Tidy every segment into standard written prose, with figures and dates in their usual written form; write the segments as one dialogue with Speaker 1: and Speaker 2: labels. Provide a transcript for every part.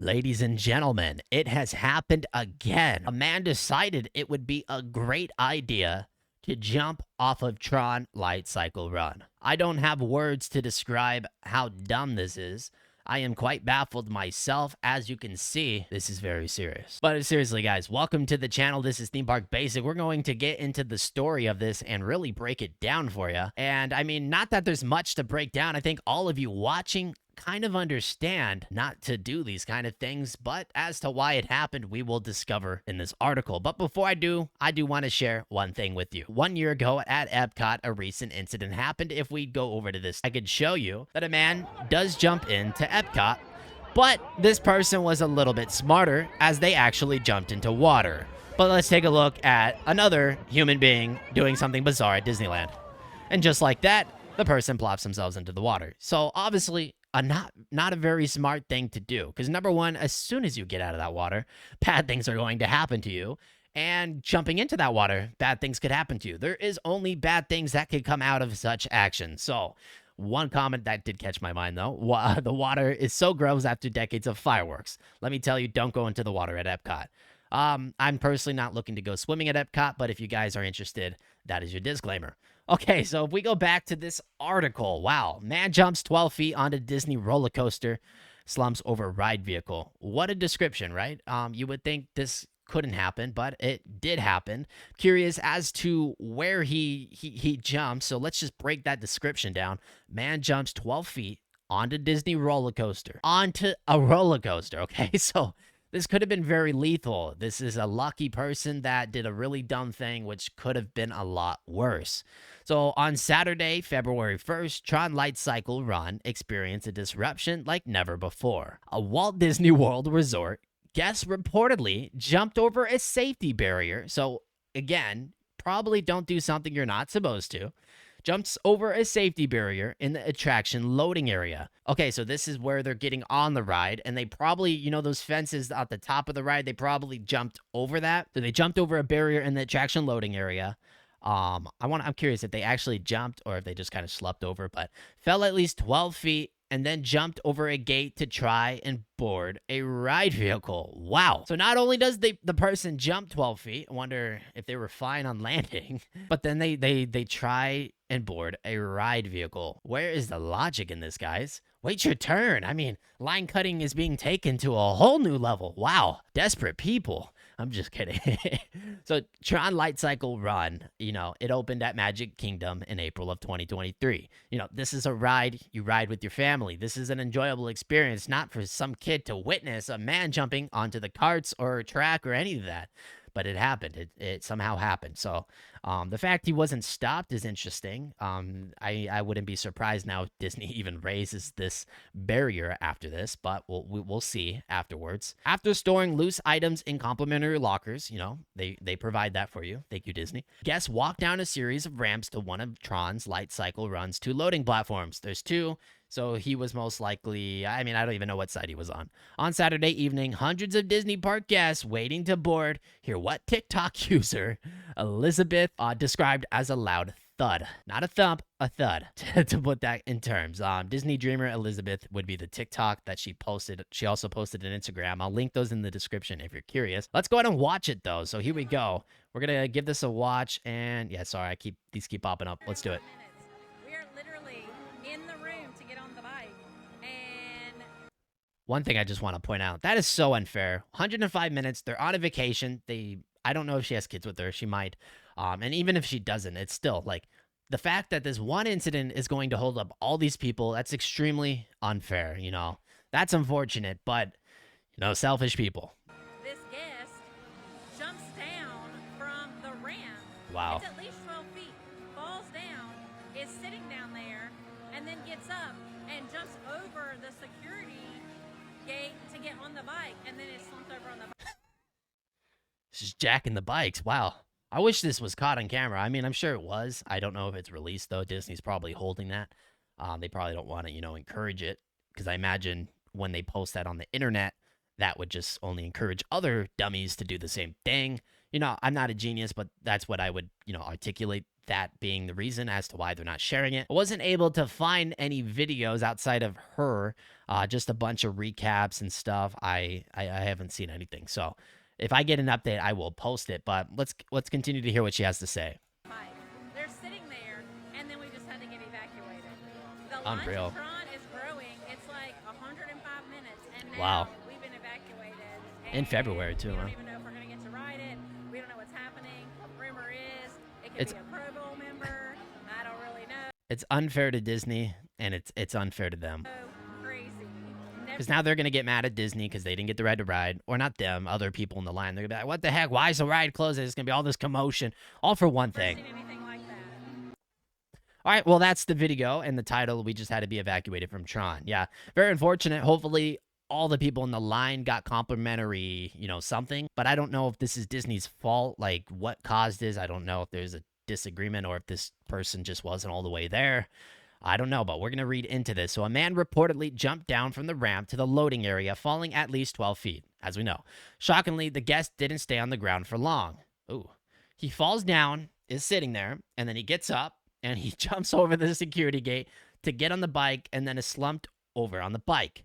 Speaker 1: Ladies and gentlemen, it has happened again. A man decided it would be a great idea to jump off of TRON Lightcycle Run. I don't have words to describe how dumb this is. I am quite baffled myself. As you can see, this is very serious. But seriously, guys, welcome to the channel. This is Theme Park Basic. We're going to get into the story of this and really break it down for you. And I mean, not that there's much to break down. I think all of you watching kind of understand not to do these kind of things, but as to why it happened, we will discover in this article. But before I do want to share one thing with you. 1 year ago at Epcot, a recent incident happened. If we go over to this, I could show you that a man does jump into Epcot, but this person was a little bit smarter as they actually jumped into water. But let's take a look at another human being doing something bizarre at Disneyland. And just like that, the person plops themselves into the water. So obviously, not a very smart thing to do, because number one, as soon as you get out of that water, bad things are going to happen to you, and jumping into that water, bad things could happen to you. There is only bad things that could come out of such action. So one comment that did catch my mind, though, the water is so gross after decades of fireworks. Let me tell you, don't go into the water at Epcot. I'm personally not looking to go swimming at Epcot, but if you guys are interested, that is your disclaimer. Okay, so if we go back to this article, wow, man jumps 12 feet onto Disney roller coaster, slumps over ride vehicle. What a description, right? You would think this couldn't happen, but it did happen. Curious as to where he jumped, so let's just break that description down. Man jumps 12 feet onto Disney roller coaster, onto a roller coaster, okay? So this could have been very lethal. This is a lucky person that did a really dumb thing, which could have been a lot worse. So on Saturday, February 1st, TRON Lightcycle Run experienced a disruption like never before. A Walt Disney World resort, guests reportedly jumped over a safety barrier. So again, probably don't do something you're not supposed to. Jumps over a safety barrier in the attraction loading area. Okay, so this is where they're getting on the ride, and they probably, you know, those fences at the top of the ride, they probably jumped over that. So they jumped over a barrier in the attraction loading area. I'm curious if they actually jumped or if they just kind of slept over, but fell at least 12 feet and then jumped over a gate to try and board a ride vehicle. Wow. So not only does the person jump 12 feet, I wonder if they were fine on landing, but then they try and board a ride vehicle. Where is the logic in this, guys? Wait your turn. I mean, line cutting is being taken to a whole new level. Wow. Desperate people. I'm just kidding. So TRON Lightcycle Run, you know, it opened at Magic Kingdom in April of 2023. You know, this is a ride you ride with your family. This is an enjoyable experience, not for some kid to witness a man jumping onto the carts or track or any of that. But it happened. It somehow happened. So the fact he wasn't stopped is interesting. I wouldn't be surprised now if Disney even raises this barrier after this, but we'll see afterwards. After storing loose items in complimentary lockers, you know, they provide that for you. Thank you, Disney. Guests walk down a series of ramps to one of TRON's Lightcycle Run's 2 loading platforms. There's 2. So he was most likely, I mean, I don't even know what side he was on. On Saturday evening, hundreds of Disney park guests waiting to board hear what TikTok user Elizabeth described as a loud thud. Not a thump, a thud, to put that in terms. Disney dreamer Elizabeth would be the TikTok that she posted. She also posted an Instagram. I'll link those in the description if you're curious. Let's go ahead and watch it, though. So here we go. We're going to give this a watch. And yeah, sorry, these keep popping up. Let's do it. One thing I just want to point out, that is so unfair. 105 minutes, they're on a vacation. I don't know if she has kids with her. She might. And even if she doesn't, it's still like the fact that this one incident is going to hold up all these people, that's extremely unfair, you know. That's unfortunate, but, you know, selfish people.
Speaker 2: This guest jumps down from the ramp.
Speaker 1: Wow.
Speaker 2: It's at least 12 feet, falls down, is sitting down there, and then gets up and jumps over the security gate to get on the bike, and then it slumped over on the bike.
Speaker 1: She's jacking the bikes. Wow. I wish this was caught on camera. I mean, I'm sure it was. I don't know if it's released, though. Disney's probably holding that. They probably don't want to, you know, encourage it, because I imagine when they post that on the internet, that would just only encourage other dummies to do the same thing. I'm not a genius, but that's what I would, articulate that being the reason as to why they're not sharing it. I wasn't able to find any videos outside of her, just a bunch of recaps and stuff. I haven't seen anything. So if I get an update, I will post it. But let's continue to hear what she has to say.
Speaker 2: They're sitting there, and then we just had to get evacuated. The line
Speaker 1: Unreal.
Speaker 2: to TRON is growing. It's like 105 minutes, and now
Speaker 1: Wow.
Speaker 2: we've been evacuated.
Speaker 1: In February, too,
Speaker 2: We don't
Speaker 1: huh?
Speaker 2: even know if we're going to get to ride it. We don't know what's happening. Rumor is it could
Speaker 1: It's
Speaker 2: be a Pro Bowl member. I don't really know.
Speaker 1: it's unfair to Disney, and it's unfair to them.
Speaker 2: So crazy.
Speaker 1: Because now they're going to get mad at Disney because they didn't get the right to ride. Or not them, other people in the line. They're going to be like, what the heck? Why is the ride closed? There's going to be all this commotion. All for one thing.
Speaker 2: Never seen anything like that.
Speaker 1: All right, well, that's the video and the title. We just had to be evacuated from Tron. Yeah, very unfortunate. Hopefully, all the people in the line got complimentary, something. But I don't know if this is Disney's fault, like what caused this. I don't know if there's a disagreement or if this person just wasn't all the way there. I don't know, but we're going to read into this. So a man reportedly jumped down from the ramp to the loading area, falling at least 12 feet, as we know. Shockingly, the guest didn't stay on the ground for long. Ooh. He falls down, is sitting there, and then he gets up, and he jumps over the security gate to get on the bike, and then is slumped over on the bike.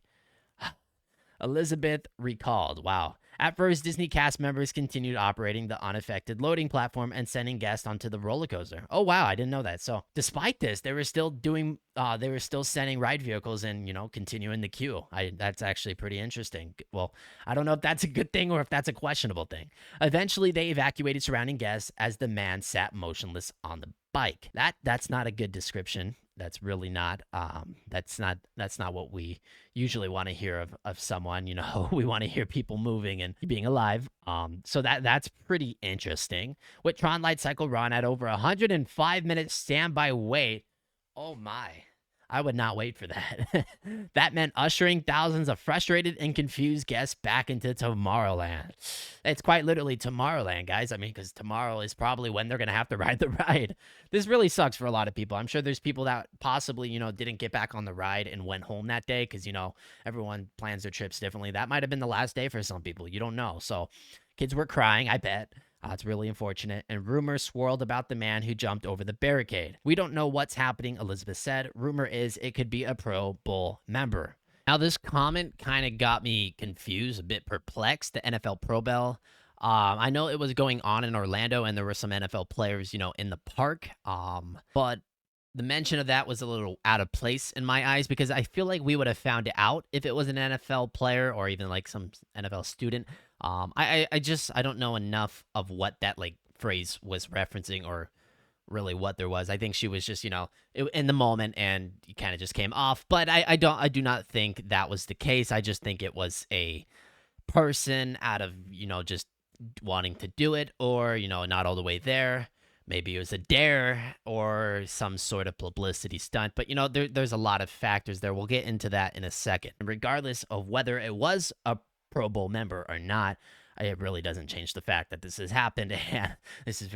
Speaker 1: Elizabeth recalled. Wow. At first, Disney cast members continued operating the unaffected loading platform and sending guests onto the roller coaster. Oh, wow. I didn't know that. So despite this, they were still sending ride vehicles and, continuing the queue. That's actually pretty interesting. Well, I don't know if that's a good thing or if that's a questionable thing. Eventually, they evacuated surrounding guests as the man sat motionless on the bike. That's not a good description. That's really not that's not what we usually want to hear of someone. We want to hear people moving and being alive. So that's pretty interesting. With TRON Lightcycle run at over 105 minutes standby wait. Oh my. I would not wait for that. That meant ushering thousands of frustrated and confused guests back into Tomorrowland. It's quite literally Tomorrowland, guys. I mean, because tomorrow is probably when they're going to have to ride the ride. This really sucks for a lot of people. I'm sure there's people that possibly, didn't get back on the ride and went home that day because, everyone plans their trips differently. That might have been the last day for some people. You don't know. So kids were crying, I bet. It's really unfortunate, and rumors swirled about the man who jumped over the barricade. We don't know what's happening, Elizabeth said. Rumor is it could be a Pro Bowl member. Now, this comment kind of got me confused, a bit perplexed. The NFL Pro Bowl. I know it was going on in Orlando, and there were some NFL players, in the park. But the mention of that was a little out of place in my eyes because I feel like we would have found it out if it was an NFL player or even like some NFL student. I don't know enough of what that like phrase was referencing or really what there was. I think she was just, in the moment and it kind of just came off, but I do not think that was the case. I just think it was a person out of, just wanting to do it or, not all the way there. Maybe it was a dare or some sort of publicity stunt. But, there's a lot of factors there. We'll get into that in a second. And regardless of whether it was a Pro Bowl member or not, it really doesn't change the fact that this has happened. And this is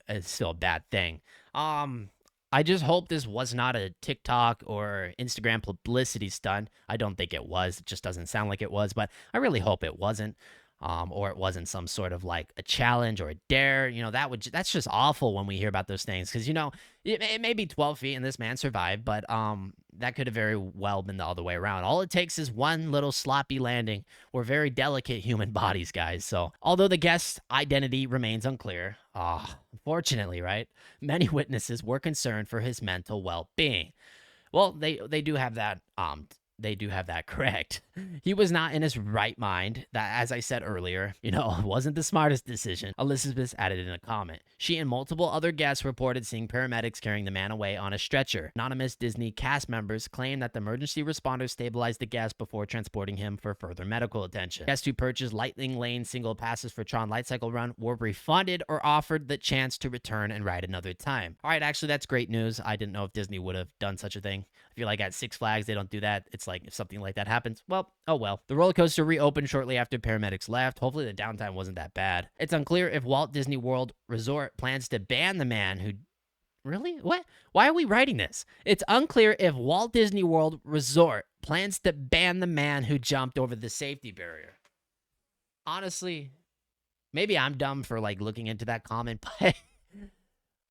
Speaker 1: it's still a bad thing. I just hope this was not a TikTok or Instagram publicity stunt. I don't think it was. It just doesn't sound like it was. But I really hope it wasn't. Or it wasn't some sort of like a challenge or a dare. That's just awful when we hear about those things because it may be 12 feet and this man survived, but that could have very well been the other way around. All it takes is one little sloppy landing. We're very delicate human bodies, guys. So although the guest's identity remains unclear, unfortunately, right? Many witnesses were concerned for his mental well-being. Well, they do have that. They do have that correct. He was not in his right mind. That, as I said earlier, wasn't the smartest decision. Elizabeth added in a comment. She and multiple other guests reported seeing paramedics carrying the man away on a stretcher. Anonymous Disney cast members claimed that the emergency responders stabilized the guest before transporting him for further medical attention. Guests who purchased Lightning Lane single passes for TRON Lightcycle Run were refunded or offered the chance to return and ride another time. All right, actually, that's great news. I didn't know if Disney would have done such a thing. I feel like at Six Flags, they don't do that. It's like if something like that happens, well, oh well. The roller coaster reopened shortly after paramedics left. Hopefully the downtime wasn't that bad. It's unclear if Walt Disney World Resort plans to ban the man who... Really? What? Why are we writing this? It's unclear if Walt Disney World Resort plans to ban the man who jumped over the safety barrier. Honestly, maybe I'm dumb for like looking into that comment, but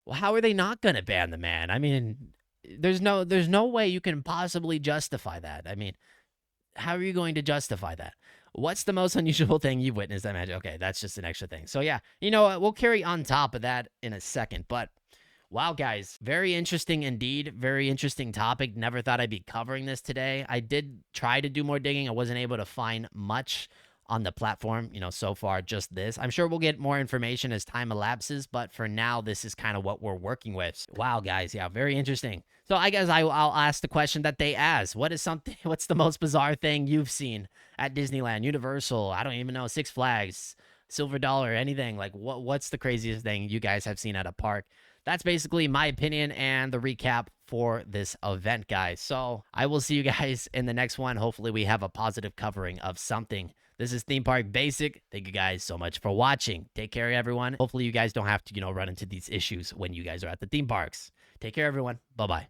Speaker 1: well, how are they not going to ban the man? I mean, there's no way you can possibly justify that. I mean, how are you going to justify that? What's the most unusual thing you've witnessed? I imagine. Okay, that's just an extra thing. So yeah, you know what? We'll carry on top of that in a second. But wow, guys, very interesting indeed. Very interesting topic. Never thought I'd be covering this today. I did try to do more digging. I wasn't able to find much on the platform, so far just this. I'm sure we'll get more information as time elapses, but for now, this is kind of what we're working with. Wow, guys, yeah, very interesting. So I guess I'll ask the question that they asked. What's the most bizarre thing you've seen at Disneyland, Universal, I don't even know, Six Flags, Silver Dollar, anything? Like what's the craziest thing you guys have seen at a park? That's basically my opinion and the recap for this event, guys. So I will see you guys in the next one. Hopefully we have a positive covering of something. This is Theme Park Basic. Thank you guys so much for watching. Take care, everyone. Hopefully you guys don't have to, run into these issues when you guys are at the theme parks. Take care, everyone. Bye-bye.